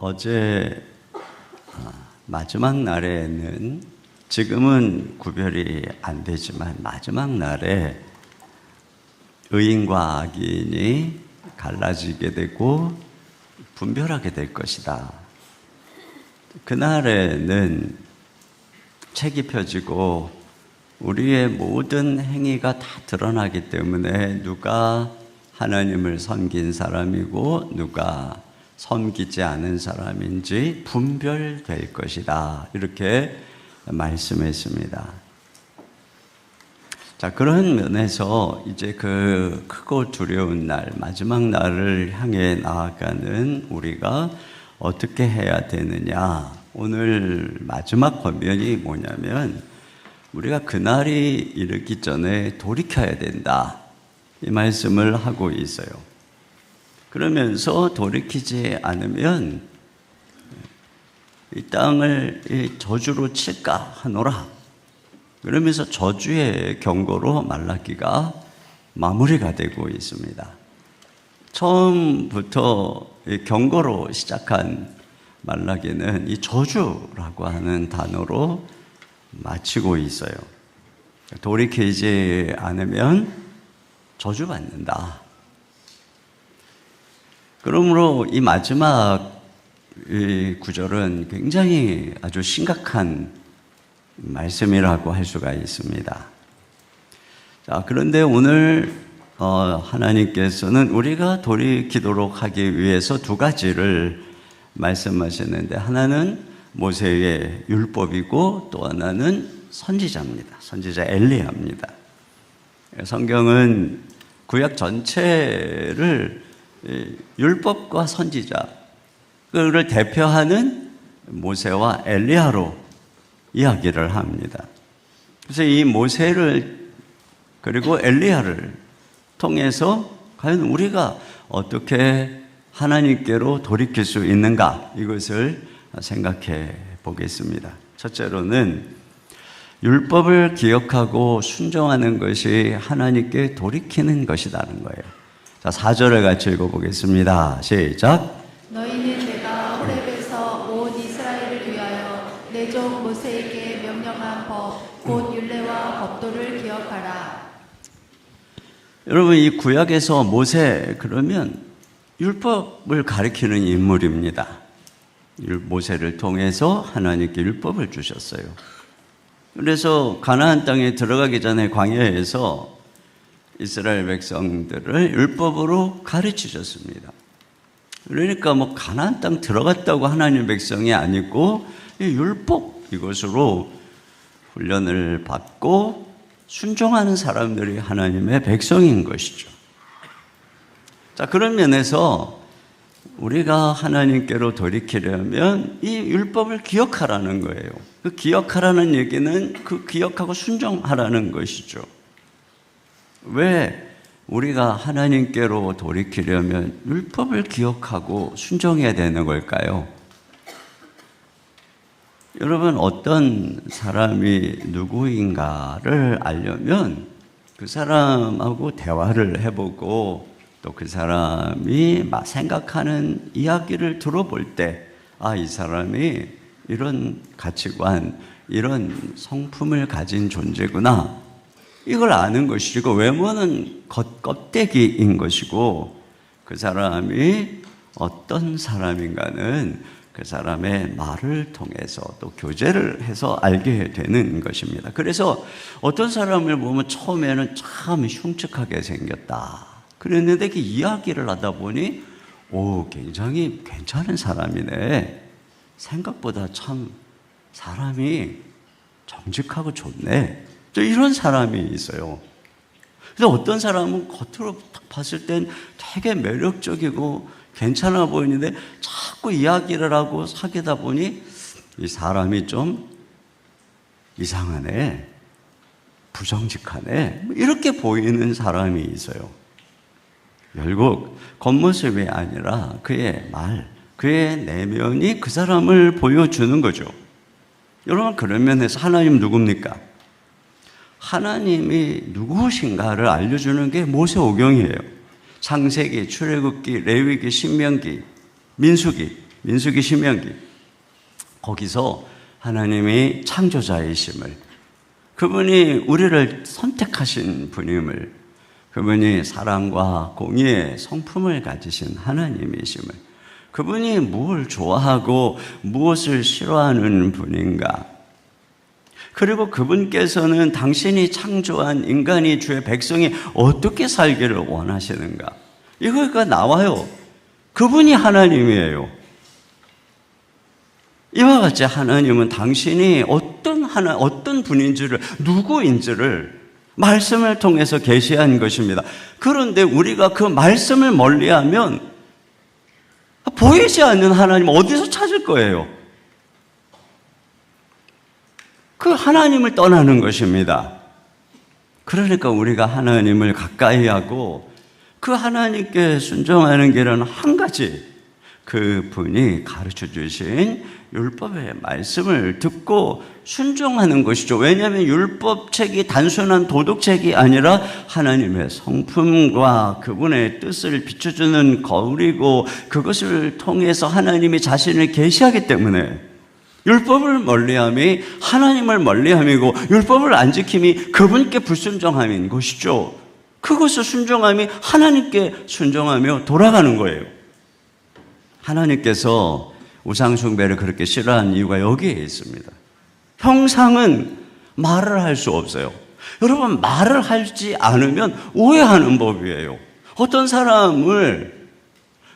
어제 마지막 날에는 지금은 구별이 안 되지만 마지막 날에 의인과 악인이 갈라지게 되고 분별하게 될 것이다. 그날에는 책이 펴지고 우리의 모든 행위가 다 드러나기 때문에 누가 하나님을 섬긴 사람이고 누가 섬기지 않은 사람인지 분별될 것이다. 이렇게 말씀했습니다. 자, 그런 면에서 이제 그 크고 두려운 날, 마지막 날을 향해 나아가는 우리가 어떻게 해야 되느냐. 오늘 마지막 권면이 뭐냐면 우리가 그날이 이르기 전에 돌이켜야 된다. 이 말씀을 하고 있어요. 그러면서 돌이키지 않으면 이 땅을 저주로 칠까 하노라. 그러면서 저주의 경고로 말라기가 마무리가 되고 있습니다. 처음부터 경고로 시작한 말라기는 이 저주라고 하는 단어로 마치고 있어요. 돌이키지 않으면 저주받는다. 그러므로 이 마지막 이 구절은 굉장히 아주 심각한 말씀이라고 할 수가 있습니다. 자, 그런데 오늘 하나님께서는 우리가 돌이키도록 하기 위해서 두 가지를 말씀하셨는데 하나는 모세의 율법이고 또 하나는 선지자입니다. 선지자 엘리야입니다. 성경은 구약 전체를 율법과 선지자를 대표하는 모세와 엘리야로 이야기를 합니다. 그래서 이 모세를 그리고 엘리야를 통해서 과연 우리가 어떻게 하나님께로 돌이킬 수 있는가 이것을 생각해 보겠습니다. 첫째로는 율법을 기억하고 순종하는 것이 하나님께 돌이키는 것이라는 거예요. 자, 4절을 같이 읽어보겠습니다. 시작. 너희는 내가 호렙에서 온 이스라엘을 위하여 내 종 모세에게 명령한 법, 곧 율례와 법도를 기억하라. 여러분, 이 구약에서 모세 그러면 율법을 가리키는 인물입니다. 모세를 통해서 하나님께 율법을 주셨어요. 그래서 가나안 땅에 들어가기 전에 광야에서 이스라엘 백성들을 율법으로 가르치셨습니다. 그러니까 가나안 땅 들어갔다고 하나님 백성이 아니고 이 율법 이것으로 훈련을 받고 순종하는 사람들이 하나님의 백성인 것이죠. 자, 그런 면에서 우리가 하나님께로 돌이키려면 이 율법을 기억하라는 거예요. 그 기억하라는 얘기는 그 기억하고 순종하라는 것이죠. 왜 우리가 하나님께로 돌이키려면 율법을 기억하고 순종해야 되는 걸까요? 여러분, 어떤 사람이 누구인가를 알려면 그 사람하고 대화를 해보고 또 그 사람이 생각하는 이야기를 들어볼 때, 아, 이 사람이 이런 가치관, 이런 성품을 가진 존재구나. 이걸 아는 것이고, 외모는 껍데기인 것이고, 그 사람이 어떤 사람인가는 그 사람의 말을 통해서 또 교제를 해서 알게 되는 것입니다. 그래서 어떤 사람을 보면 처음에는 참 흉측하게 생겼다. 그랬는데 그 이야기를 하다 보니, 굉장히 괜찮은 사람이네. 생각보다 참 사람이 정직하고 좋네. 이런 사람이 있어요. 그래서 어떤 사람은 겉으로 딱 봤을 땐 되게 매력적이고 괜찮아 보이는데 자꾸 이야기를 하고 사귀다 보니 이 사람이 좀 이상하네, 부정직하네, 이렇게 보이는 사람이 있어요. 결국 겉모습이 아니라 그의 말, 그의 내면이 그 사람을 보여주는 거죠. 여러분, 그런 면에서 하나님 누굽니까? 하나님이 누구신가를 알려주는 게 모세오경이에요. 창세기, 출애굽기, 레위기, 신명기, 민수기 민수기, 신명기, 거기서 하나님이 창조자이심을, 그분이 우리를 선택하신 분임을, 그분이 사랑과 공의의 성품을 가지신 하나님이심을, 그분이 무엇을 좋아하고 무엇을 싫어하는 분인가, 그리고 그분께서는 당신이 창조한 인간이, 주의 백성이 어떻게 살기를 원하시는가, 이거가 나와요. 그분이 하나님이에요. 이와 같이 하나님은 당신이 어떤 분인지를, 누구인지를 말씀을 통해서 계시한 것입니다. 그런데 우리가 그 말씀을 멀리하면 보이지 않는 하나님 어디서 찾을 거예요? 그 하나님을 떠나는 것입니다. 그러니까 우리가 하나님을 가까이 하고 그 하나님께 순종하는 길은 한 가지, 그분이 가르쳐 주신 율법의 말씀을 듣고 순종하는 것이죠. 왜냐하면 율법책이 단순한 도덕책이 아니라 하나님의 성품과 그분의 뜻을 비춰주는 거울이고, 그것을 통해서 하나님이 자신을 계시하기 때문에 율법을 멀리함이 하나님을 멀리함이고, 율법을 안 지킴이 그분께 불순종함인 것이죠. 그것을 순종함이 하나님께 순종하며 돌아가는 거예요. 하나님께서 우상숭배를 그렇게 싫어하는 이유가 여기에 있습니다. 형상은 말을 할 수 없어요. 여러분, 말을 하지 않으면 오해하는 법이에요. 어떤 사람을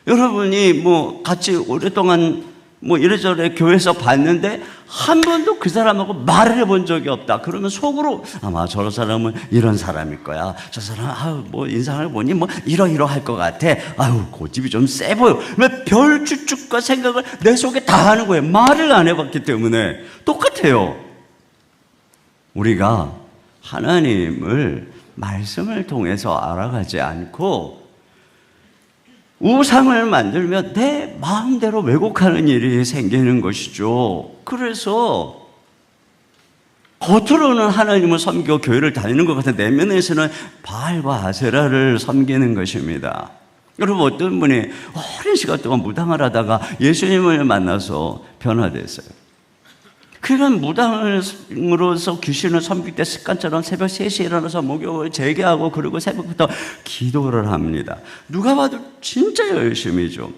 여러분이 같이 오랫동안 이래저래 교회에서 봤는데 한 번도 그 사람하고 말을 해본 적이 없다. 그러면 속으로 아마 저 사람은 이런 사람일 거야. 저 사람 인상을 보니 이러이러할 것 같아. 고집이 좀 세 보여. 왜 별 추측과 생각을 내 속에 다 하는 거예요. 말을 안 해봤기 때문에. 똑같아요. 우리가 하나님을 말씀을 통해서 알아가지 않고 우상을 만들면 내 마음대로 왜곡하는 일이 생기는 것이죠. 그래서 겉으로는 하나님을 섬기고 교회를 다니는 것 같은 내면에서는 바알과 아세라를 섬기는 것입니다. 여러분, 어떤 분이 오랜 시간 동안 무당을 하다가 예수님을 만나서 변화됐어요. 그런 무당으로서 귀신을 섬길 때 습관처럼 새벽 3시에 일어나서 목욕을 재개하고, 그리고 새벽부터 기도를 합니다. 누가 봐도 진짜 열심히죠.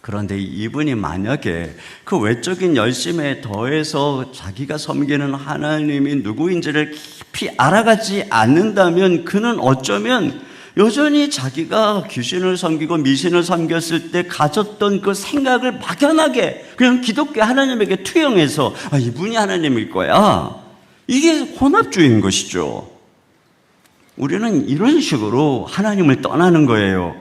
그런데 이분이 만약에 그 외적인 열심에 더해서 자기가 섬기는 하나님이 누구인지를 깊이 알아가지 않는다면, 그는 어쩌면 여전히 자기가 귀신을 섬기고 미신을 섬겼을 때 가졌던 그 생각을 막연하게 그냥 기독교 하나님에게 투영해서 이분이 하나님일 거야, 이게 혼합주의인 것이죠. 우리는 이런 식으로 하나님을 떠나는 거예요.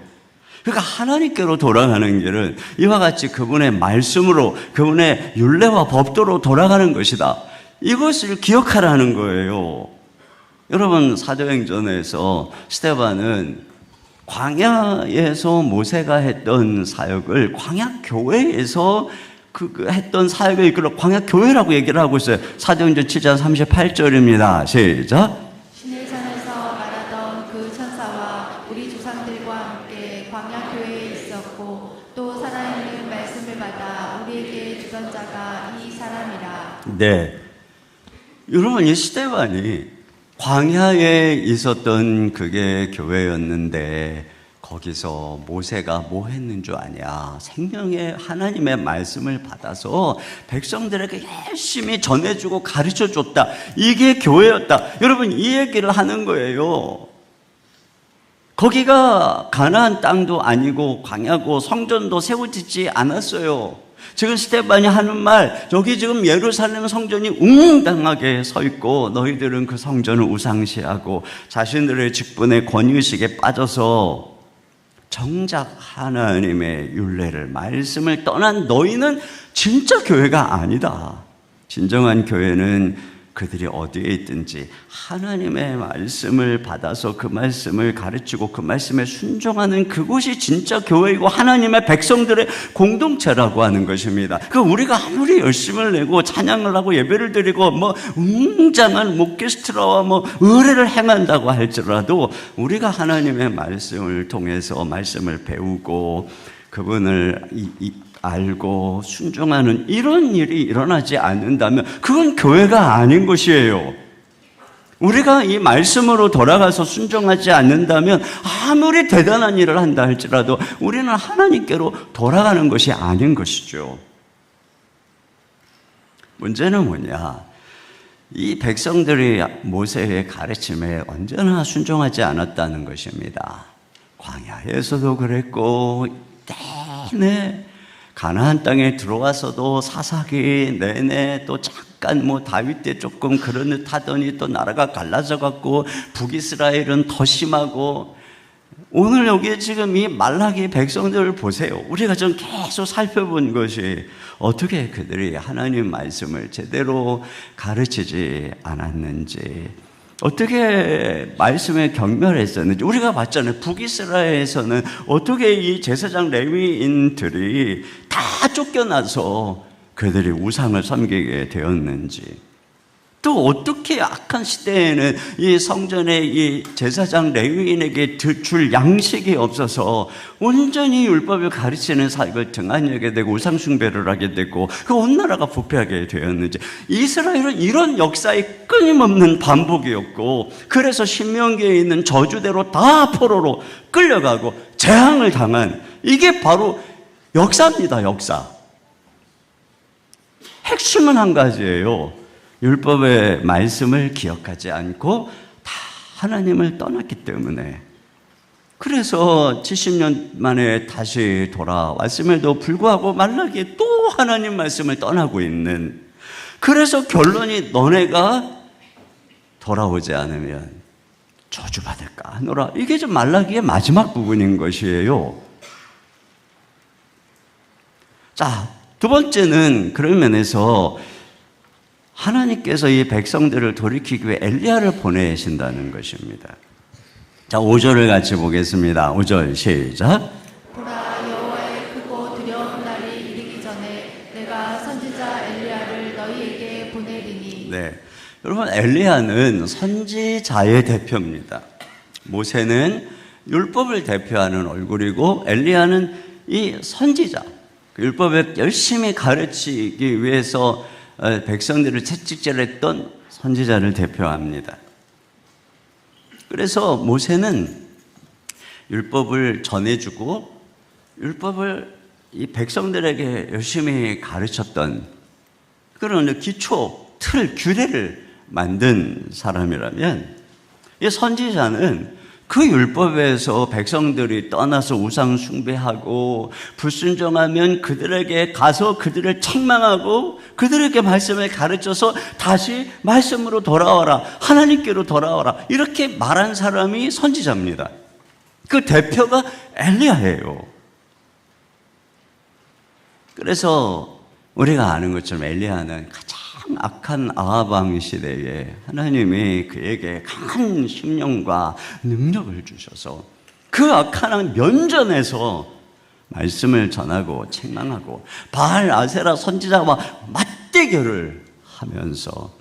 그러니까 하나님께로 돌아가는 길은 이와 같이 그분의 말씀으로, 그분의 율례와 법도로 돌아가는 것이다. 이것을 기억하라는 거예요. 여러분, 사도행전에서 스데반은 광야에서 모세가 했던 사역을 광야교회에서 했던 사역을 이끌어 광야교회라고 얘기를 하고 있어요. 사도행전 7장 38절입니다. 시작. 신의 산에서 말하던 그 천사와 우리 조상들과 함께 광야교회에 있었고, 또 살아있는 말씀을 받아 우리에게 주던 자가 이 사람이라. 네, 여러분, 이 스데반이 광야에 있었던 그게 교회였는데, 거기서 모세가 뭐 했는 줄 아냐? 생명의 하나님의 말씀을 받아서 백성들에게 열심히 전해주고 가르쳐줬다. 이게 교회였다. 여러분, 이 얘기를 하는 거예요. 거기가 가나안 땅도 아니고 광야고 성전도 세워지지 않았어요. 지금 스데반이 하는 말, 여기 지금 예루살렘 성전이 웅당하게 서 있고 너희들은 그 성전을 우상시하고 자신들의 직분의 권위의식에 빠져서 정작 하나님의 율례를, 말씀을 떠난 너희는 진짜 교회가 아니다. 진정한 교회는 그들이 어디에 있든지 하나님의 말씀을 받아서 그 말씀을 가르치고 그 말씀에 순종하는 그곳이 진짜 교회이고 하나님의 백성들의 공동체라고 하는 것입니다. 그 우리가 아무리 열심을 내고 찬양을 하고 예배를 드리고 웅장한 오케스트라와 의례를 행한다고 할지라도 우리가 하나님의 말씀을 통해서 말씀을 배우고 그분을 알고 순종하는 이런 일이 일어나지 않는다면 그건 교회가 아닌 것이에요. 우리가 이 말씀으로 돌아가서 순종하지 않는다면 아무리 대단한 일을 한다 할지라도 우리는 하나님께로 돌아가는 것이 아닌 것이죠. 문제는 뭐냐? 이 백성들이 모세의 가르침에 언제나 순종하지 않았다는 것입니다. 광야에서도 그랬고 내내 가나안 땅에 들어와서도 사사기 내내 또 잠깐 다윗 때 조금 그런 듯 하더니 또 나라가 갈라져 갖고 북이스라엘은 더 심하고, 오늘 여기 지금 이 말라기 백성들을 보세요. 우리가 좀 계속 살펴본 것이 어떻게 그들이 하나님 말씀을 제대로 가르치지 않았는지, 어떻게 말씀에 경멸했었는지 우리가 봤잖아요. 북이스라엘에서는 어떻게 이 제사장 레위인들이 다 쫓겨나서 그들이 우상을 섬기게 되었는지, 또 어떻게 악한 시대에는 이 성전에 이 제사장 레위인에게 줄 양식이 없어서 온전히 율법을 가르치는 사역을 등한하게 되고 우상 숭배를 하게 되고 그 온 나라가 부패하게 되었는지, 이스라엘은 이런 역사의 끊임없는 반복이었고, 그래서 신명기에 있는 저주대로 다 포로로 끌려가고 재앙을 당한, 이게 바로 역사입니다. 역사. 핵심은 한 가지예요. 율법의 말씀을 기억하지 않고 다 하나님을 떠났기 때문에. 그래서 70년 만에 다시 돌아왔음에도 불구하고 말라기에 또 하나님 말씀을 떠나고 있는, 그래서 결론이 너네가 돌아오지 않으면 저주받을까 하노라. 이게 좀 말라기의 마지막 부분인 것이에요. 자, 두 번째는 그런 면에서 하나님께서 이 백성들을 돌이키기 위해 엘리야를 보내신다는 것입니다. 자, 5절을 같이 보겠습니다. 5절 시작. 보라, 여호와의 크고 두려운 날이 이르기 전에 내가 선지자 엘리야를 너희에게 보내리니. 네, 여러분, 엘리야는 선지자의 대표입니다. 모세는 율법을 대표하는 얼굴이고 엘리야는 이 선지자, 율법을 열심히 가르치기 위해서 백성들을 채찍질했던 선지자를 대표합니다. 그래서 모세는 율법을 전해주고 율법을 이 백성들에게 열심히 가르쳤던 그런 기초, 틀, 규례를 만든 사람이라면, 이 선지자는 그 율법에서 백성들이 떠나서 우상 숭배하고 불순종하면 그들에게 가서 그들을 책망하고 그들에게 말씀을 가르쳐서 다시 말씀으로 돌아와라, 하나님께로 돌아와라, 이렇게 말한 사람이 선지자입니다. 그 대표가 엘리야예요. 그래서 우리가 아는 것처럼 엘리야는 가장 악한 아합 왕 시대에 하나님이 그에게 강한 심령과 능력을 주셔서 그 악한 왕 면전에서 말씀을 전하고 책망하고 바알 아세라 선지자와 맞대결을 하면서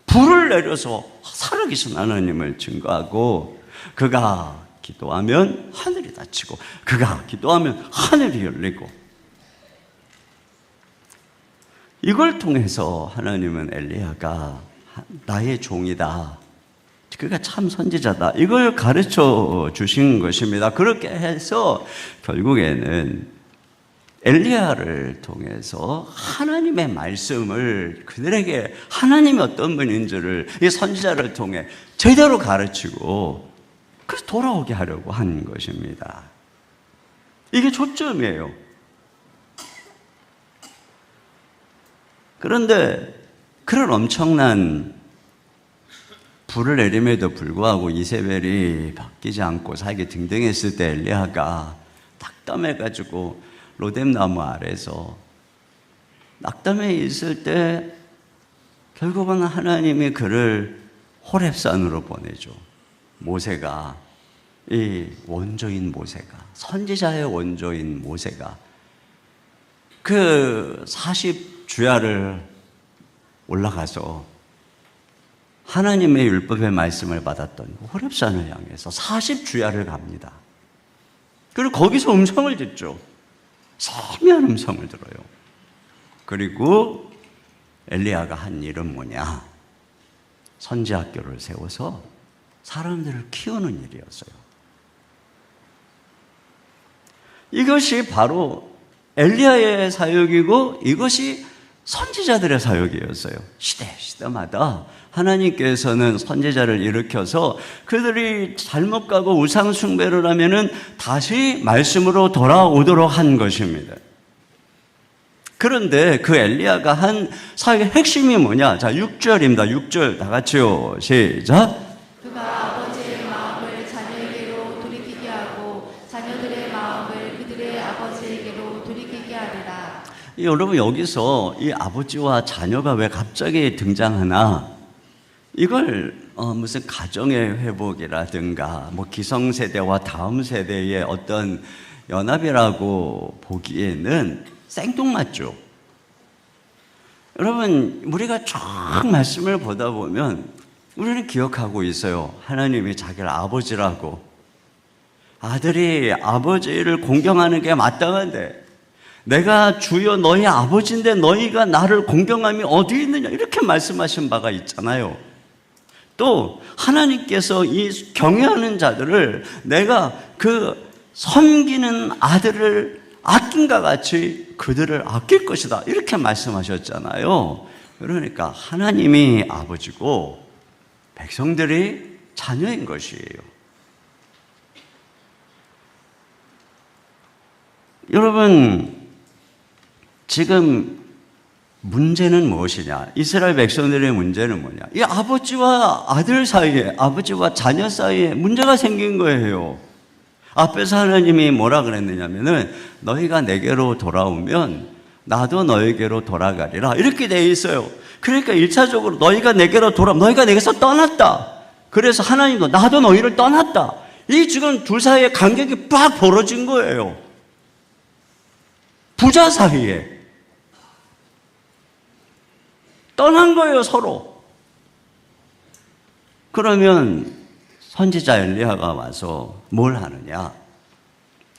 불을 내려서 살아계신 하나님을 증거하고, 그가 기도하면 하늘이 닫히고 그가 기도하면 하늘이 열리고, 이걸 통해서 하나님은 엘리야가 나의 종이다, 그가 참 선지자다, 이걸 가르쳐 주신 것입니다. 그렇게 해서 결국에는 엘리야를 통해서 하나님의 말씀을 그들에게 하나님이 어떤 분인지를 이 선지자를 통해 제대로 가르치고 그래서 돌아오게 하려고 한 것입니다. 이게 초점이에요. 그런데 그런 엄청난 불을 내림에도 불구하고 이세벨이 바뀌지 않고 살기 등등했을 때 엘리야가 낙담해가지고 로뎀나무 아래서 낙담해 있을 때 결국은 하나님이 그를 호렙산으로 보내죠. 모세가, 이 원조인 모세가, 선지자의 원조인 모세가 그 40주야를 올라가서 하나님의 율법의 말씀을 받았던 호렙산을 향해서 40주야를 갑니다. 그리고 거기서 음성을 듣죠. 세미한 음성을 들어요. 그리고 엘리야가 한 일은 뭐냐? 선지학교를 세워서 사람들을 키우는 일이었어요. 이것이 바로 엘리야의 사역이고 이것이 선지자들의 사역이었어요. 시대마다 하나님께서는 선지자를 일으켜서 그들이 잘못 가고 우상 숭배를 하면은 다시 말씀으로 돌아오도록 한 것입니다. 그런데 그 엘리야가 한 사역의 핵심이 뭐냐? 자, 6절입니다. 6절 다 같이요. 시작. 그가 아버지의 마음을 자녀에게로 돌이키게 하고 자녀들의 마음을 그들의 아버지에게로 돌이키게 하리라. 여러분, 여기서 이 아버지와 자녀가 왜 갑자기 등장하나? 이걸 무슨 가정의 회복이라든가 뭐 기성세대와 다음 세대의 어떤 연합이라고 보기에는 생뚱맞죠. 여러분, 우리가 쭉 말씀을 보다 보면 우리는 기억하고 있어요. 하나님이 자기를 아버지라고. 아들이 아버지를 공경하는 게 마땅한데 내가 주여 너희 아버지인데 너희가 나를 공경함이 어디 있느냐, 이렇게 말씀하신 바가 있잖아요. 또 하나님께서 이 경외하는 자들을 내가 그 섬기는 아들을 아낀과 같이 그들을 아낄 것이다, 이렇게 말씀하셨잖아요. 그러니까 하나님이 아버지고 백성들이 자녀인 것이에요. 여러분, 지금 문제는 무엇이냐? 이스라엘 백성들의 문제는 뭐냐? 이 아버지와 아들 사이에, 아버지와 자녀 사이에 문제가 생긴 거예요. 앞에서 하나님이 뭐라 그랬느냐면은 너희가 내게로 돌아오면 나도 너에게로 돌아가리라, 이렇게 돼 있어요. 그러니까 1차적으로 너희가 내게로 돌아오면 너희가 내게서 떠났다. 그래서 하나님도 나도 너희를 떠났다. 이 지금 둘 사이에 간격이 빡 벌어진 거예요. 부자 사이에 떠난 거예요, 서로. 그러면 선지자 엘리야가 와서 뭘 하느냐?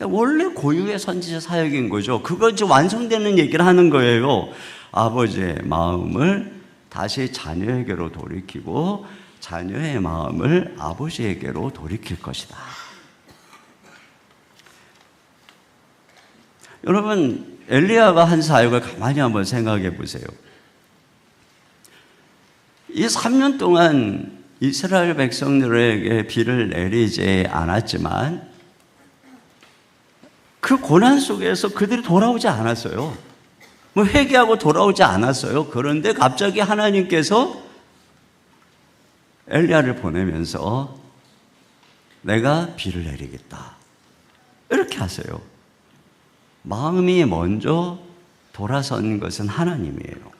원래 고유의 선지자 사역인 거죠. 그거 이제 완성되는 얘기를 하는 거예요. 아버지의 마음을 다시 자녀에게로 돌이키고 자녀의 마음을 아버지에게로 돌이킬 것이다. 여러분, 엘리야가 한 사역을 가만히 한번 생각해 보세요. 이 3년 동안 이스라엘 백성들에게 비를 내리지 않았지만 그 고난 속에서 그들이 돌아오지 않았어요. 뭐 회개하고 돌아오지 않았어요. 그런데 갑자기 하나님께서 엘리야를 보내면서 내가 비를 내리겠다, 이렇게 하세요. 마음이 먼저 돌아선 것은 하나님이에요.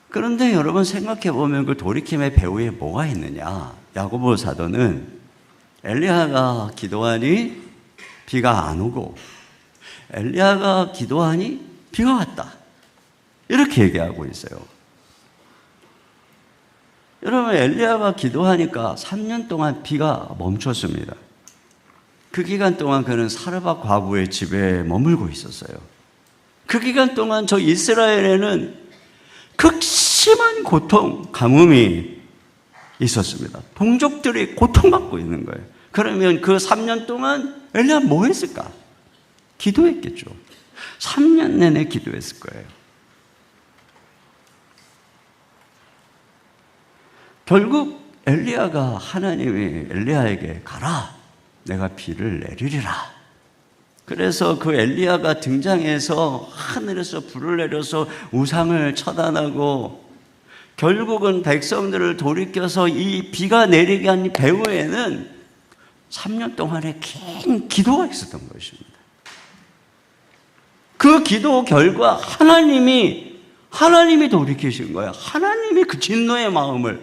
그런데 여러분, 생각해 보면 그 돌이킴의 배후에 뭐가 있느냐? 야고보 사도는 엘리야가 기도하니 비가 안 오고 엘리야가 기도하니 비가 왔다, 이렇게 얘기하고 있어요. 여러분, 엘리야가 기도하니까 3년 동안 비가 멈췄습니다. 그 기간 동안 그는 사르밧 과부의 집에 머물고 있었어요. 그 기간 동안 저 이스라엘에는 극심한 고통, 가뭄이 있었습니다. 동족들이 고통받고 있는 거예요. 그러면 그 3년 동안 엘리야 뭐 했을까? 기도했겠죠. 3년 내내 기도했을 거예요. 결국 엘리야가, 하나님이 엘리야에게 가라, 내가 비를 내리리라. 그래서 그 엘리야가 등장해서 하늘에서 불을 내려서 우상을 처단하고 결국은 백성들을 돌이켜서 이 비가 내리게 한 배후에는 3년 동안의 긴 기도가 있었던 것입니다. 그 기도 결과 하나님이 돌이키신 거예요. 하나님이 그 진노의 마음을,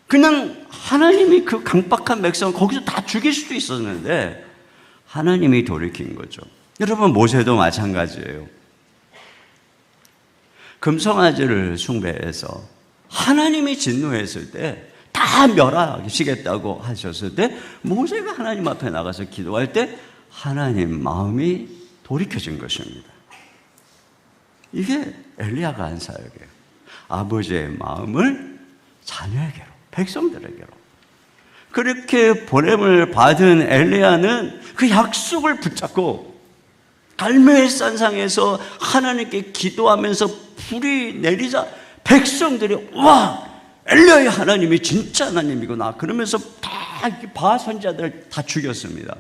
그냥 하나님이 그 강박한 백성을 거기서 다 죽일 수도 있었는데 하나님이 돌이킨 거죠. 여러분, 모세도 마찬가지예요. 금송아지를 숭배해서 하나님이 진노했을 때 다 멸하시겠다고 하셨을 때 모세가 하나님 앞에 나가서 기도할 때 하나님 마음이 돌이켜진 것입니다. 이게 엘리야가 한 사역이에요. 아버지의 마음을 자녀에게로, 백성들에게로. 그렇게 보냄을 받은 엘리야는 그 약속을 붙잡고 갈멜산상에서 하나님께 기도하면서 불이 내리자 백성들이 와, 엘리야의 하나님이 진짜 하나님이구나 그러면서 다 바 선지자들 다 죽였습니다.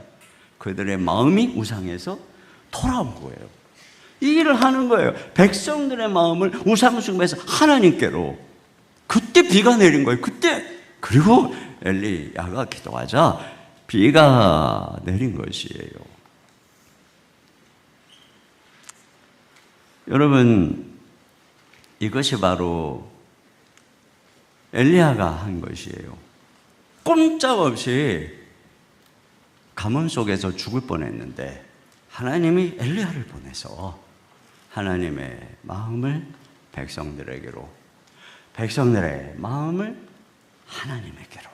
그들의 마음이 우상에서 돌아온 거예요. 이 일을 하는 거예요. 백성들의 마음을 우상 숭배에서 하나님께로. 그때 비가 내린 거예요. 그때. 그리고 엘리야가 기도하자 비가 내린 것이에요. 여러분, 이것이 바로 엘리야가 한 것이에요. 꼼짝없이 가뭄 속에서 죽을 뻔했는데 하나님이 엘리야를 보내서 하나님의 마음을 백성들에게로, 백성들의 마음을 하나님에게로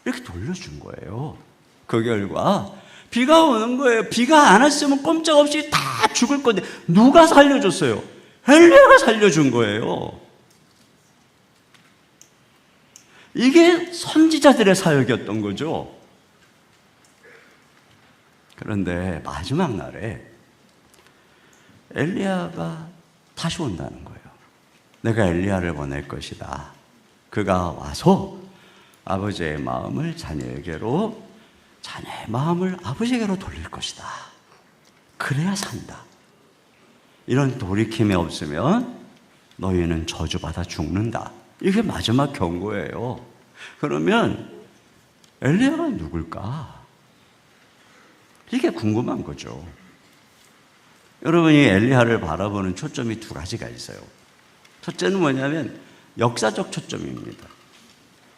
이렇게 돌려준 거예요. 그 결과 비가 오는 거예요. 비가 안 왔으면 꼼짝없이 다 죽을 건데 누가 살려줬어요? 엘리야가 살려준 거예요. 이게 선지자들의 사역이었던 거죠. 그런데 마지막 날에 엘리야가 다시 온다는 거예요. 내가 엘리야를 보낼 것이다. 그가 와서 아버지의 마음을 자녀에게로, 자녀의 마음을 아버지에게로 돌릴 것이다. 그래야 산다. 이런 돌이킴이 없으면 너희는 저주받아 죽는다. 이게 마지막 경고예요. 그러면 엘리야가 누굴까? 이게 궁금한 거죠. 여러분이 엘리야를 바라보는 초점이 두 가지가 있어요. 첫째는 뭐냐면 역사적 초점입니다.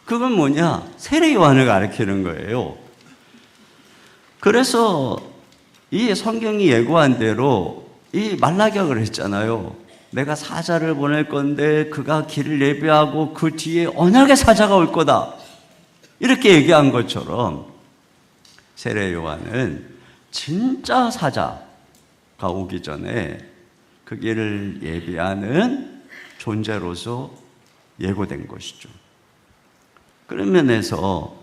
그건 뭐냐? 세례 요한을 가리키는 거예요. 그래서 이 성경이 예고한 대로 이 말라격을 했잖아요. 내가 사자를 보낼 건데 그가 길을 예비하고 그 뒤에 언약의 사자가 올 거다. 이렇게 얘기한 것처럼 세례 요한은 진짜 사자가 오기 전에 그 길을 예비하는 존재로서 예고된 것이죠. 그런 면에서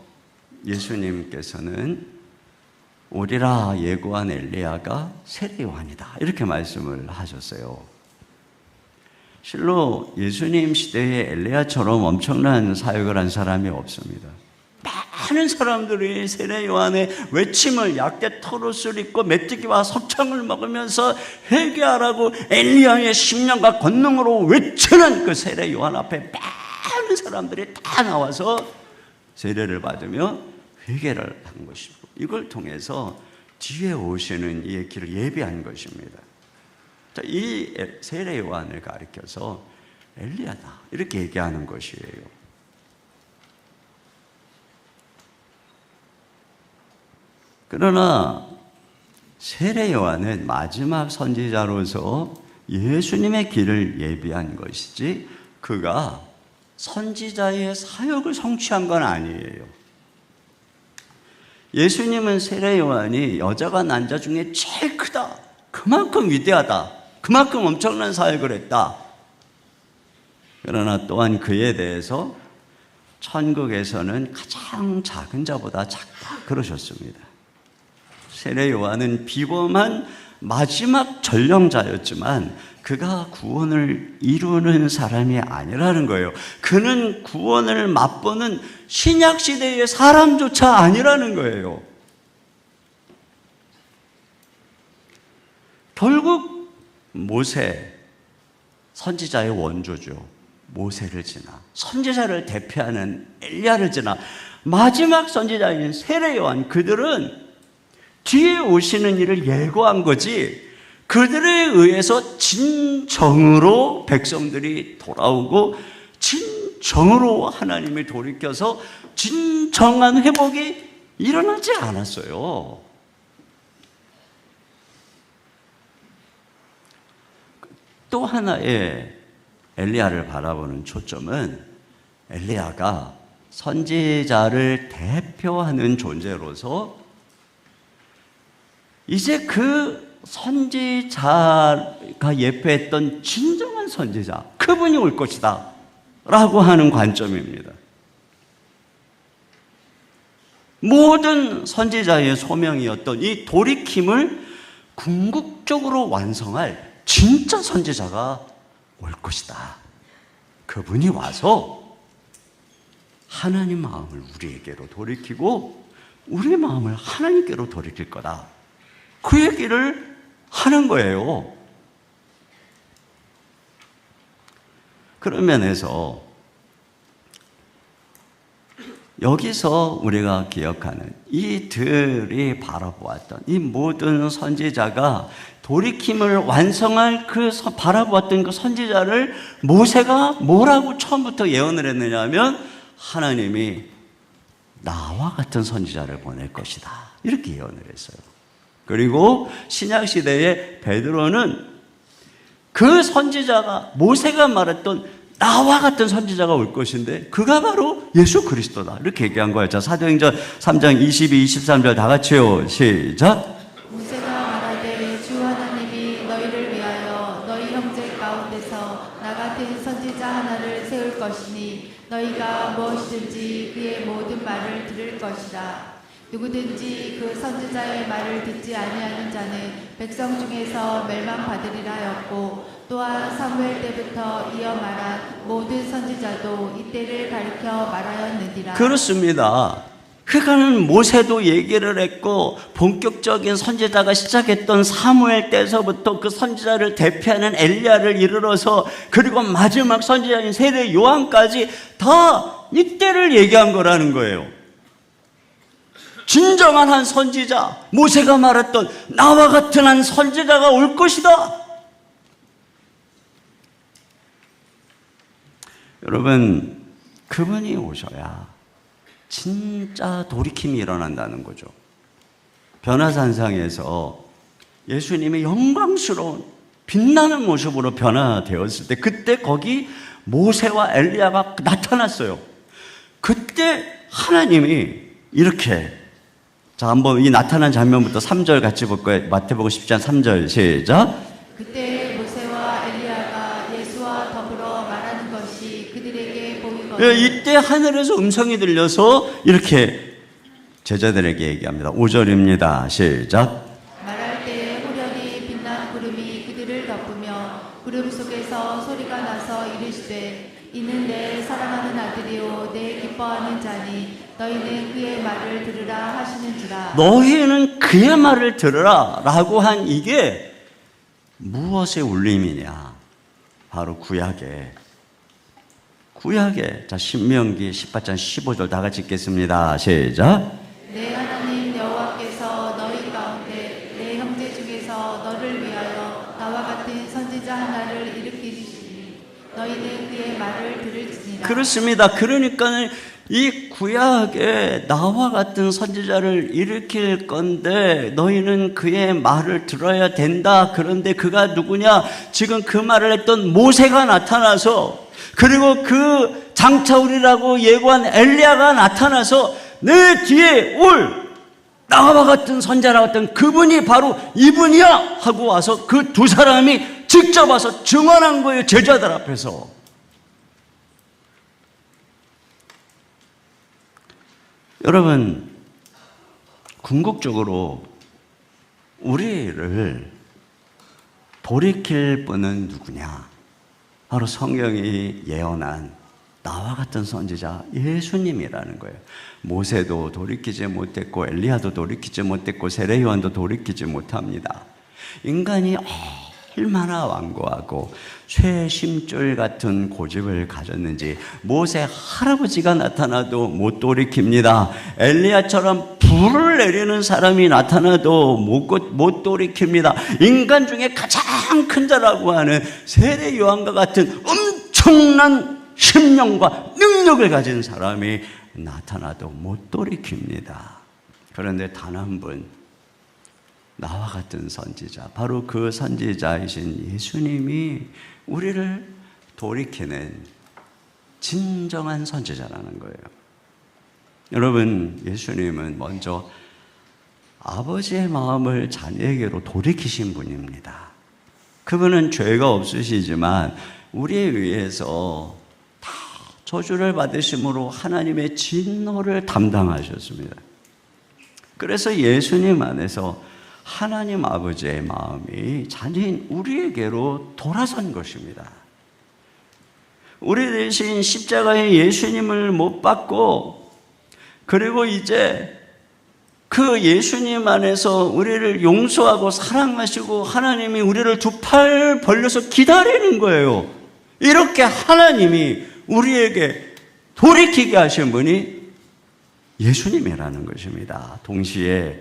예수님께서는 오리라 예고한 엘리야가 세례 요한이다. 이렇게 말씀을 하셨어요. 실로 예수님 시대에 엘리야처럼 엄청난 사역을 한 사람이 없습니다. 많은 사람들이 세례 요한의 외침을 약대 털옷을 입고 메뚜기와 석청을 먹으면서 회개하라고 엘리야의 심령과 권능으로 외치는 그 세례 요한 앞에 많은 사람들이 다 나와서 세례를 받으며 회개를 한 것이고, 이걸 통해서 뒤에 오시는 이의 길을 예비한 것입니다. 이 세례 요한을 가리켜서 엘리야다 이렇게 얘기하는 것이에요. 그러나 세례 요한은 마지막 선지자로서 예수님의 길을 예비한 것이지 그가 선지자의 사역을 성취한 건 아니에요. 예수님은 세례 요한이 여자가 난 자 중에 제일 크다, 그만큼 위대하다, 그만큼 엄청난 사역을 했다. 그러나 또한 그에 대해서 천국에서는 가장 작은 자보다 작다 그러셨습니다. 세례 요한은 비범한 마지막 전령자였지만 그가 구원을 이루는 사람이 아니라는 거예요. 그는 구원을 맛보는 신약시대의 사람조차 아니라는 거예요. 결국 모세, 선지자의 원조죠. 모세를 지나 선지자를 대표하는 엘리야를 지나 마지막 선지자인 세례 요한, 그들은 뒤에 오시는 일을 예고한 거지 그들에 의해서 진정으로 백성들이 돌아오고 진정으로 하나님을 돌이켜서 진정한 회복이 일어나지 않았어요. 또 하나의 엘리야를 바라보는 초점은 엘리야가 선지자를 대표하는 존재로서 이제 그 선지자가 예표했던 진정한 선지자, 그분이 올 것이다 라고 하는 관점입니다. 모든 선지자의 소명이었던 이 돌이킴을 궁극적으로 완성할 진짜 선지자가 올 것이다. 그분이 와서 하나님 마음을 우리에게로 돌이키고 우리 마음을 하나님께로 돌이킬 거다. 그 얘기를 하는 거예요. 그런 면에서 여기서 우리가 기억하는 이들이 바라보았던 이 모든 선지자가 돌이킴을 완성할 바라보았던 그 선지자를 모세가 뭐라고 처음부터 예언을 했느냐 하면 하나님이 나와 같은 선지자를 보낼 것이다. 이렇게 예언을 했어요. 그리고 신약시대의 베드로는 그 선지자가 모세가 말했던 나와 같은 선지자가 올 것인데 그가 바로 예수 그리스도다. 이렇게 얘기한 거예요. 자, 사도행전 3장 22, 23절 다 같이요. 시작. 모세가 말하되 주 하나님이 너희를 위하여 너희 형제 가운데서 나 같은 선지자 하나를 세울 것이니 너희가 무엇이든지 그의 모든 말을 들을 것이다. 누구든지 그 선지자의 말을 듣지 아니하는 자는 백성 중에서 멸망받으리라 하였고 또한 사무엘 때부터 이어 말한 모든 선지자도 이때를 가리켜 말하였느니라. 그렇습니다. 그러니까는 모세도 얘기를 했고 본격적인 선지자가 시작했던 사무엘 때서부터 그 선지자를 대표하는 엘리야를 이르러서 그리고 마지막 선지자인 세례 요한까지 다 이때를 얘기한 거라는 거예요. 진정한 한 선지자, 모세가 말했던 나와 같은 한 선지자가 올 것이다. 여러분, 그분이 오셔야 진짜 돌이킴이 일어난다는 거죠. 변화산상에서 예수님이 영광스러운 빛나는 모습으로 변화되었을 때 그때 거기 모세와 엘리야가 나타났어요. 그때 하나님이 이렇게, 자, 한번 이 나타난 장면부터 3절 같이 볼 거예요. 마태복음 10장 3절 시작. 그때 모세와 엘리야가 예수와 더불어 말하는 것이 그들에게 보이거든. 이때 하늘에서 음성이 들려서 이렇게 제자들에게 얘기합니다. 5절입니다. 시작. 말할 때 호련히 빛난 구름이 그들을 덮으며 구름 속에서 소리가 나서 이르시되 이는 내 사랑하는 아들이요 내 기뻐하는 자니 너희는 그의 말을 들으라 하시는지라. 너희는 그의 말을 들으라 라고 한 이게 무엇의 울림이냐? 바로 구약의 자, 신명기 18장 15절 다 같이 읽겠습니다. 시작. 내 하나님 여호와께서 너희 가운데 내 형제 중에서 너를 위하여 나와 같은 선지자 하나를 일으키시니 너희는 그의 말을 들을지니라. 그렇습니다. 그러니까 이 구약에 나와 같은 선지자를 일으킬 건데 너희는 그의 말을 들어야 된다. 그런데 그가 누구냐? 지금 그 말을 했던 모세가 나타나서 그리고 그 장차오리라고 예고한 엘리야가 나타나서 내 뒤에 올 나와 같은 선지자라고 했던 그분이 바로 이분이야 하고 와서 그 두 사람이 직접 와서 증언한 거예요. 제자들 앞에서. 여러분, 궁극적으로 우리를 돌이킬 분은 누구냐? 바로 성경이 예언한 나와 같은 선지자 예수님이라는 거예요. 모세도 돌이키지 못했고 엘리야도 돌이키지 못했고 세례 요한도 돌이키지 못합니다. 인간이 얼마나 완고하고 쇠심줄 같은 고집을 가졌는지 모세 할아버지가 나타나도 못 돌이킵니다. 엘리야처럼 불을 내리는 사람이 나타나도 못 돌이킵니다. 인간 중에 가장 큰 자라고 하는 세례 요한과 같은 엄청난 심령과 능력을 가진 사람이 나타나도 못 돌이킵니다. 그런데 단 한 분, 나와 같은 선지자, 바로 그 선지자이신 예수님이 우리를 돌이키는 진정한 선지자라는 거예요. 여러분, 예수님은 먼저 아버지의 마음을 자녀에게로 돌이키신 분입니다. 그분은 죄가 없으시지만 우리에 의해서 다 저주를 받으심으로 하나님의 진노를 담당하셨습니다. 그래서 예수님 안에서 하나님 아버지의 마음이 자녀인 우리에게로 돌아선 것입니다. 우리 대신 십자가에 예수님을 못 박고, 그리고 이제 그 예수님 안에서 우리를 용서하고 사랑하시고 하나님이 우리를 두 팔 벌려서 기다리는 거예요. 이렇게 하나님이 우리에게 돌이키게 하신 분이 예수님이라는 것입니다. 동시에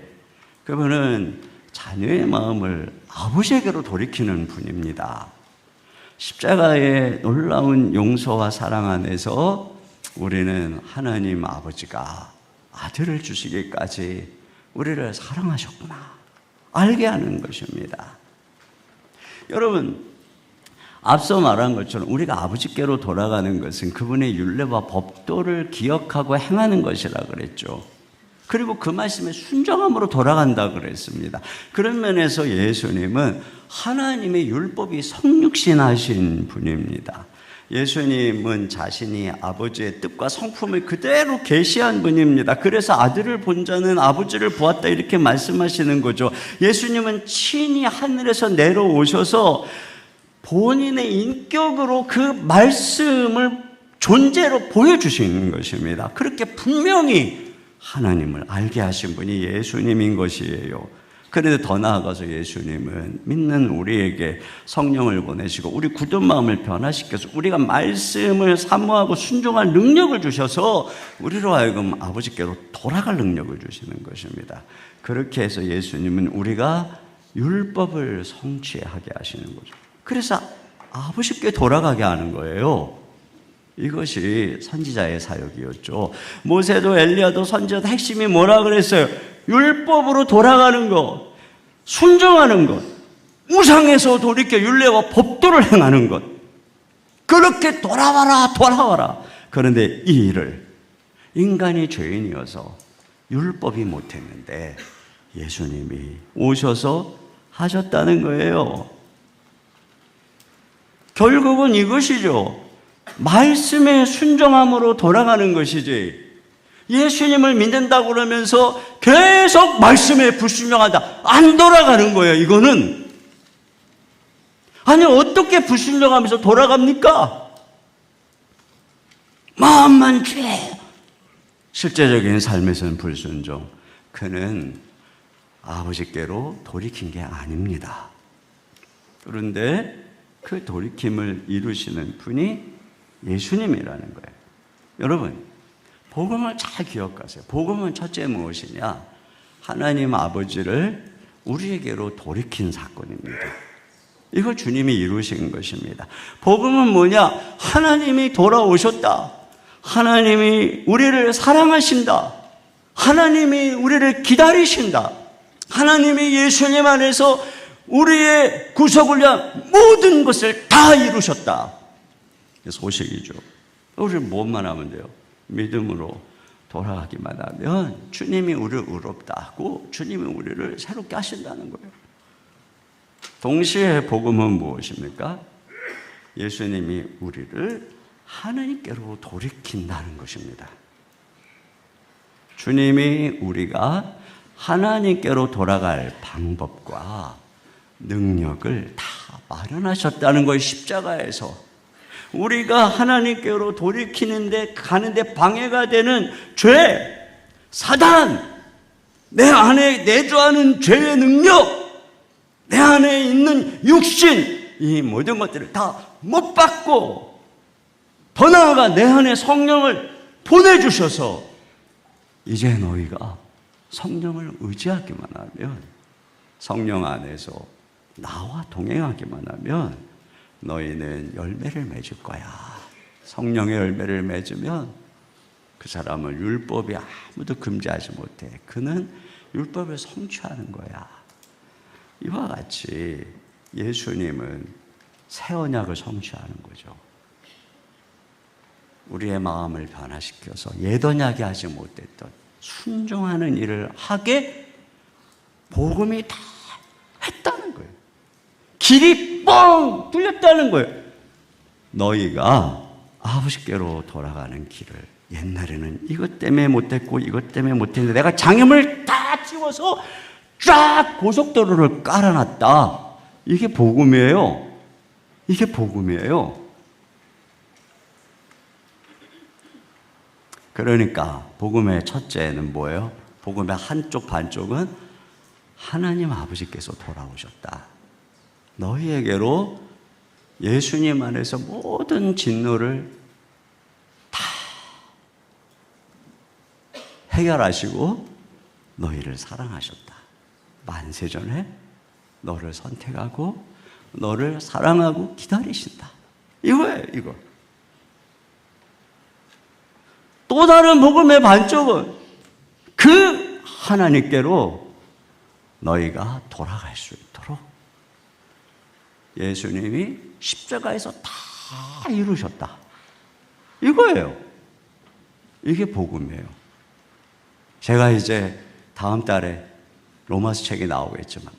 그분은 자녀의 마음을 아버지에게로 돌이키는 분입니다. 십자가의 놀라운 용서와 사랑 안에서 우리는 하나님 아버지가 아들을 주시기까지 우리를 사랑하셨구나 알게 하는 것입니다. 여러분, 앞서 말한 것처럼 우리가 아버지께로 돌아가는 것은 그분의 율례와 법도를 기억하고 행하는 것이라 그랬죠. 그리고 그 말씀에 순종함으로 돌아간다 그랬습니다. 그런 면에서 예수님은 하나님의 율법이 성육신하신 분입니다. 예수님은 자신이 아버지의 뜻과 성품을 그대로 계시한 분입니다. 그래서 아들을 본 자는 아버지를 보았다 이렇게 말씀하시는 거죠. 예수님은 친히 하늘에서 내려오셔서 본인의 인격으로 그 말씀을 존재로 보여주시는 것입니다. 그렇게 분명히 하나님을 알게 하신 분이 예수님인 것이에요. 그런데 더 나아가서 예수님은 믿는 우리에게 성령을 보내시고 우리 굳은 마음을 변화시켜서 우리가 말씀을 사모하고 순종할 능력을 주셔서 우리로 하여금 아버지께로 돌아갈 능력을 주시는 것입니다. 그렇게 해서 예수님은 우리가 율법을 성취하게 하시는 거죠. 그래서 아버지께 돌아가게 하는 거예요. 이것이 선지자의 사역이었죠. 모세도 엘리야도 선지자도 핵심이 뭐라 그랬어요? 율법으로 돌아가는 것, 순종하는 것, 우상에서 돌이켜 율례와 법도를 행하는 것. 그렇게 돌아와라. 그런데 이 일을 인간이 죄인이어서 율법이 못했는데 예수님이 오셔서 하셨다는 거예요. 결국은 이것이죠. 말씀에 순종함으로 돌아가는 것이지, 예수님을 믿는다고 그러면서 계속 말씀에 불순종한다, 안 돌아가는 거예요. 이거는 아니, 어떻게 불순종하면서 돌아갑니까? 마음만 죄, 실제적인 삶에서는 불순종. 그는 아버지께로 돌이킨 게 아닙니다. 그런데 그 돌이킴을 이루시는 분이 예수님이라는 거예요. 여러분, 복음을 잘 기억하세요. 복음은 첫째 무엇이냐? 하나님 아버지를 우리에게로 돌이킨 사건입니다. 이걸 주님이 이루신 것입니다. 복음은 뭐냐? 하나님이 돌아오셨다. 하나님이 우리를 사랑하신다. 하나님이 우리를 기다리신다. 하나님이 예수님 안에서 우리의 구속을 위한 모든 것을 다 이루셨다. 소식이죠. 우리 무엇만 하면 돼요? 믿음으로 돌아가기만 하면 주님이 우리를 의롭다 하고 주님이 우리를 새롭게 하신다는 거예요. 동시에 복음은 무엇입니까? 예수님이 우리를 하나님께로 돌이킨다는 것입니다. 주님이 우리가 하나님께로 돌아갈 방법과 능력을 다 마련하셨다는 거예요. 십자가에서 우리가 하나님께로 돌이키는데 가는데 방해가 되는 죄, 사단, 내 안에 내주하는 죄의 능력, 내 안에 있는 육신, 이 모든 것들을 다 못 받고 더 나아가 내 안에 성령을 보내주셔서 이제 너희가 성령을 의지하기만 하면, 성령 안에서 나와 동행하기만 하면 너희는 열매를 맺을 거야. 성령의 열매를 맺으면 그 사람은 율법이 아무도 금지하지 못해. 그는 율법을 성취하는 거야. 이와 같이 예수님은 새 언약을 성취하는 거죠. 우리의 마음을 변화시켜서 예언하게 하지 못했던 순종하는 일을 하게 복음이 다 했다는 거예요. 길이 뻥 뚫렸다는 거예요. 너희가 아버지께로 돌아가는 길을, 옛날에는 이것 때문에 못했고 이것 때문에 못했는데 내가 장애물 다 지워서 쫙 고속도로를 깔아놨다. 이게 복음이에요. 이게 복음이에요. 그러니까 복음의 첫째는 뭐예요? 복음의 한쪽 반쪽은 하나님 아버지께서 돌아오셨다. 너희에게로 예수님 안에서 모든 진노를 다 해결하시고 너희를 사랑하셨다. 만세전에 너를 선택하고 너를 사랑하고 기다리신다. 이거예요, 이거. 또 다른 복음의 반쪽은 그 하나님께로 너희가 돌아갈 수 있도록 예수님이 십자가에서 다 이루셨다. 이거예요. 이게 복음이에요. 제가 이제 다음 달에 로마서 책이 나오겠지만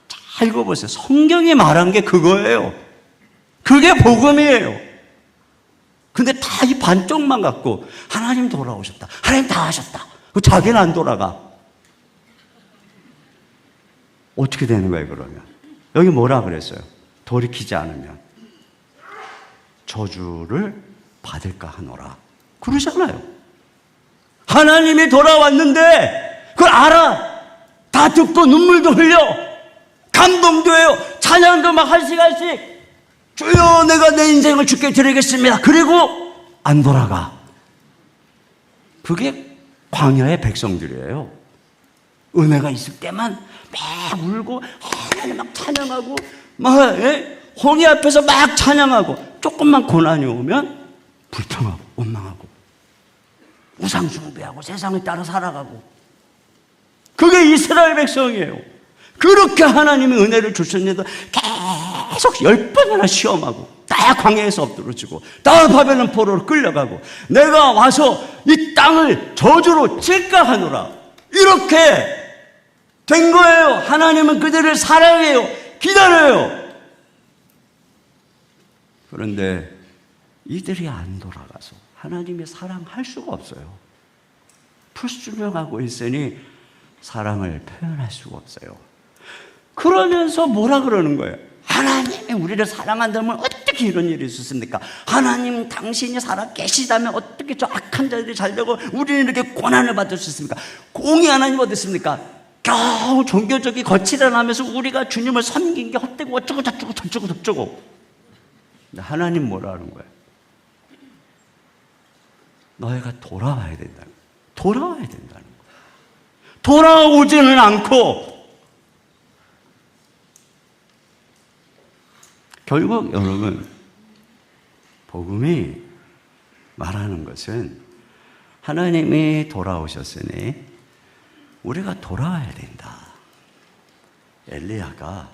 잘 읽어보세요. 성경이 말한 게 그거예요. 그게 복음이에요. 근데 다 이 반쪽만 갖고 하나님 돌아오셨다. 하나님 다 하셨다. 자기는 안 돌아가. 어떻게 되는 거예요, 그러면? 여기 뭐라 그랬어요? 돌이키지 않으면 저주를 받을까 하노라. 그러잖아요. 하나님이 돌아왔는데 그걸 알아. 다 듣고 눈물도 흘려. 감동도 해요. 찬양도 막 한 시간씩. 주여 내가 내 인생을 주께 드리겠습니다. 그리고 안 돌아가. 그게 광야의 백성들이에요. 은혜가 있을 때만 막 울고 하나님 막 찬양하고 막 홍해 앞에서 막 찬양하고 조금만 고난이 오면 불평하고 원망하고 우상 숭배하고 세상을 따라 살아가고. 그게 이스라엘 백성이에요. 그렇게 하나님이 은혜를 주셨는데도 계속 10번이나 시험하고 다 광야에서 엎드러지고 다 바벨론 포로로 끌려가고 내가 와서 이 땅을 저주로 칠까 하노라. 이렇게 된 거예요. 하나님은 그들을 사랑해요. 기다려요. 그런데 이들이 안 돌아가서 하나님의 사랑할 수가 없어요. 불순종하고 있으니 사랑을 표현할 수가 없어요. 그러면서 뭐라 그러는 거예요? 하나님이 우리를 사랑한다면 어떻게 이런 일이 있었습니까? 하나님 당신이 살아 계시다면 어떻게 저 악한 자들이 잘되고 우리는 이렇게 고난을 받을 수 있습니까? 공의 하나님 어디 있습니까? 겨우 종교적인 거칠을 하면서 우리가 주님을 섬긴 게 헛되고 어쩌고 저쩌고 저쩌고 저쩌고. 근데 하나님 뭐라 하는 거예요? 너희가 돌아와야 된다는 거예요. 돌아와야 된다는 거예요. 돌아오지는 않고 결국 여러분 복음이 말하는 것은 하나님이 돌아오셨으니 우리가 돌아와야 된다. 엘리야가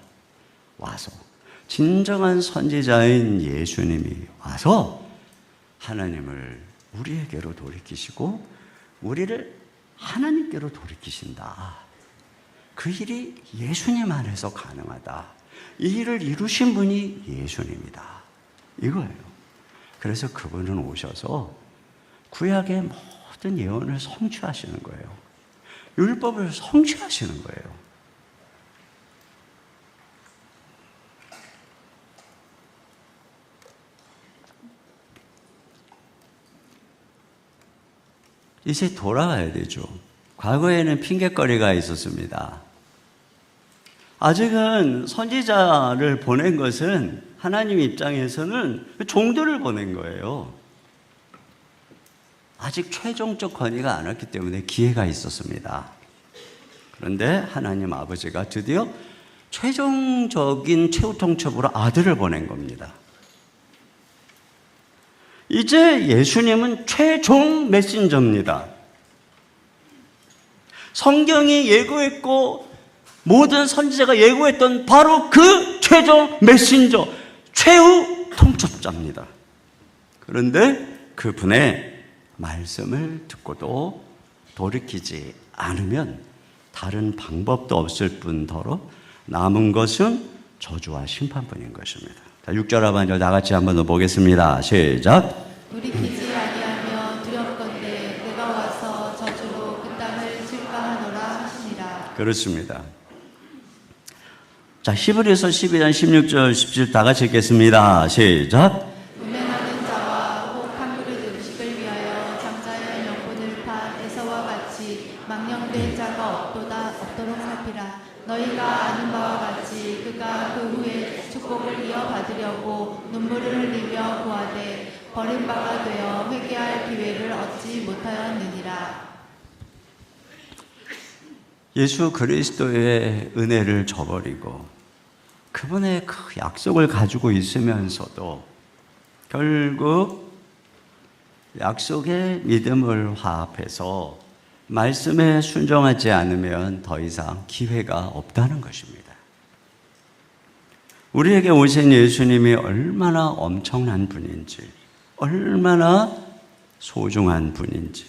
와서 진정한 선지자인 예수님이 와서 하나님을 우리에게로 돌이키시고 우리를 하나님께로 돌이키신다. 그 일이 예수님 안에서 가능하다. 이 일을 이루신 분이 예수님이다. 이거예요. 그래서 그분은 오셔서 구약의 모든 예언을 성취하시는 거예요. 율법을 성취하시는 거예요. 이제 돌아가야 되죠. 과거에는 핑곗거리가 있었습니다. 아직은 선지자를 보낸 것은 하나님 입장에서는 종들을 보낸 거예요. 아직 최종적 권위가 안 왔기 때문에 기회가 있었습니다. 그런데 하나님 아버지가 드디어 최종적인 최후 통첩으로 아들을 보낸 겁니다. 이제 예수님은 최종 메신저입니다. 성경이 예고했고 모든 선지자가 예고했던 바로 그 최종 메신저, 최후 통첩자입니다. 그런데 그분의 말씀을 듣고도 돌이키지 않으면 다른 방법도 없을 뿐더러 남은 것은 저주와 심판뿐인 것입니다. 자, 6절 하반절 다 같이 한번 더 보겠습니다. 시작. 돌이키지 아니하며 두렵건대 내가 와서 저주로 그 땅을 칠까 하노라 하시니라. 그렇습니다. 자, 히브리서 12장 16절 17절 다 같이 읽겠습니다. 시작. 음행하는 자와 혹 한 그릇 음식을 위하여 장자의 명분을 판 에서와 같이 망령된 자가 없도록 살피라. 너희가 아는 바와 같이 그가 그 후에 축복을 이어받으려고 눈물을 흘리며 구하되 버림받아 되어 회개할 기회를 얻지 못하였느니라. 예수 그리스도의 은혜를 저버리고 그분의 그 약속을 가지고 있으면서도 결국 약속의 믿음을 화합해서 말씀에 순종하지 않으면 더 이상 기회가 없다는 것입니다. 우리에게 오신 예수님이 얼마나 엄청난 분인지, 얼마나 소중한 분인지,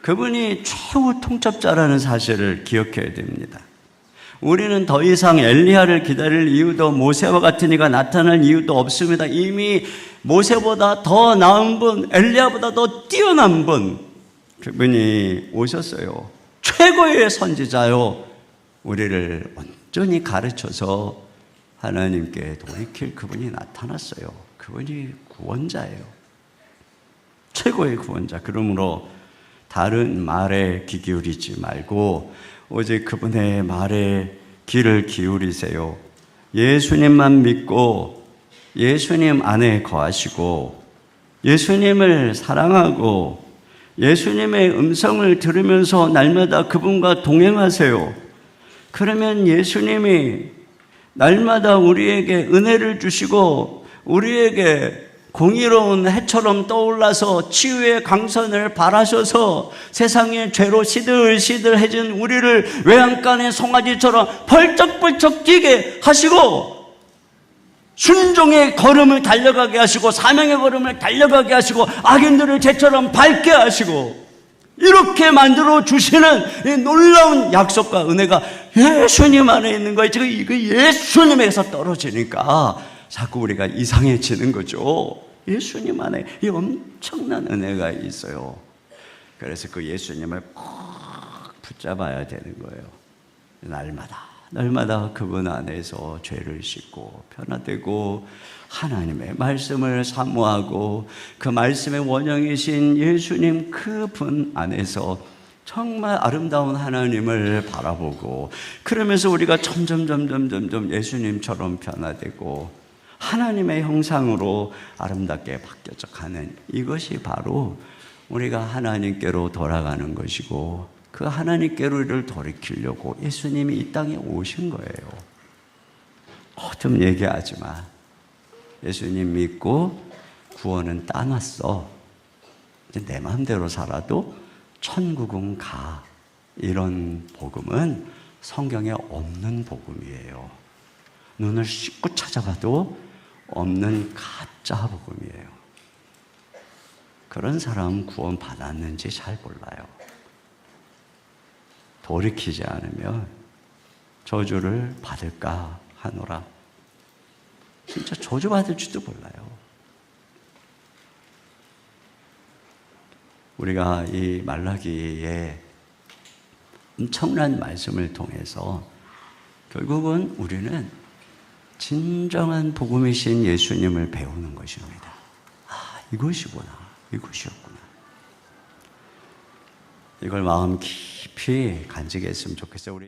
그분이 최후 통첩자라는 사실을 기억해야 됩니다. 우리는 더 이상 엘리야를 기다릴 이유도 모세와 같은 이가 나타날 이유도 없습니다. 이미 모세보다 더 나은 분, 엘리야보다 더 뛰어난 분, 그분이 오셨어요. 최고의 선지자요. 우리를 온전히 가르쳐서 하나님께 돌이킬 그분이 나타났어요. 그분이 구원자예요. 최고의 구원자. 그러므로 다른 말에 귀 기울이지 말고 오직 그분의 말에 귀를 기울이세요. 예수님만 믿고 예수님 안에 거하시고 예수님을 사랑하고 예수님의 음성을 들으면서 날마다 그분과 동행하세요. 그러면 예수님이 날마다 우리에게 은혜를 주시고 우리에게 공의로운 해처럼 떠올라서 치유의 강선을 발하셔서 세상의 죄로 시들시들해진 우리를 외양간의 송아지처럼 벌쩍벌쩍 뛰게 하시고 순종의 걸음을 달려가게 하시고 사명의 걸음을 달려가게 하시고 악인들을 죄처럼 밟게 하시고 이렇게 만들어 주시는 이 놀라운 약속과 은혜가 예수님 안에 있는 거예요. 지금 이거 예수님에서 떨어지니까 자꾸 우리가 이상해지는 거죠. 예수님 안에 이 엄청난 은혜가 있어요. 그래서 그 예수님을 꼭 붙잡아야 되는 거예요. 날마다 그분 안에서 죄를 씻고 변화되고 하나님의 말씀을 사모하고 그 말씀의 원형이신 예수님 그분 안에서 정말 아름다운 하나님을 바라보고 그러면서 우리가 점점 예수님처럼 변화되고 하나님의 형상으로 아름답게 바뀌어져 가는 이것이 바로 우리가 하나님께로 돌아가는 것이고 그 하나님께로를 돌이키려고 예수님이 이 땅에 오신 거예요. 좀 얘기하지 마. 예수님 믿고 구원은 따놨어. 이제 내 마음대로 살아도 천국은 가. 이런 복음은 성경에 없는 복음이에요. 눈을 씻고 찾아봐도 없는 가짜 복음이에요. 그런 사람은 구원 받았는지 잘 몰라요. 돌이키지 않으면 저주를 받을까 하노라. 진짜 저주받을지도 몰라요. 우리가 이 말라기의 엄청난 말씀을 통해서 결국은 우리는 진정한 복음이신 예수님을 배우는 것입니다. 이것이구나. 이것이었구나. 이걸 마음 깊이 간직했으면 좋겠어요. 우리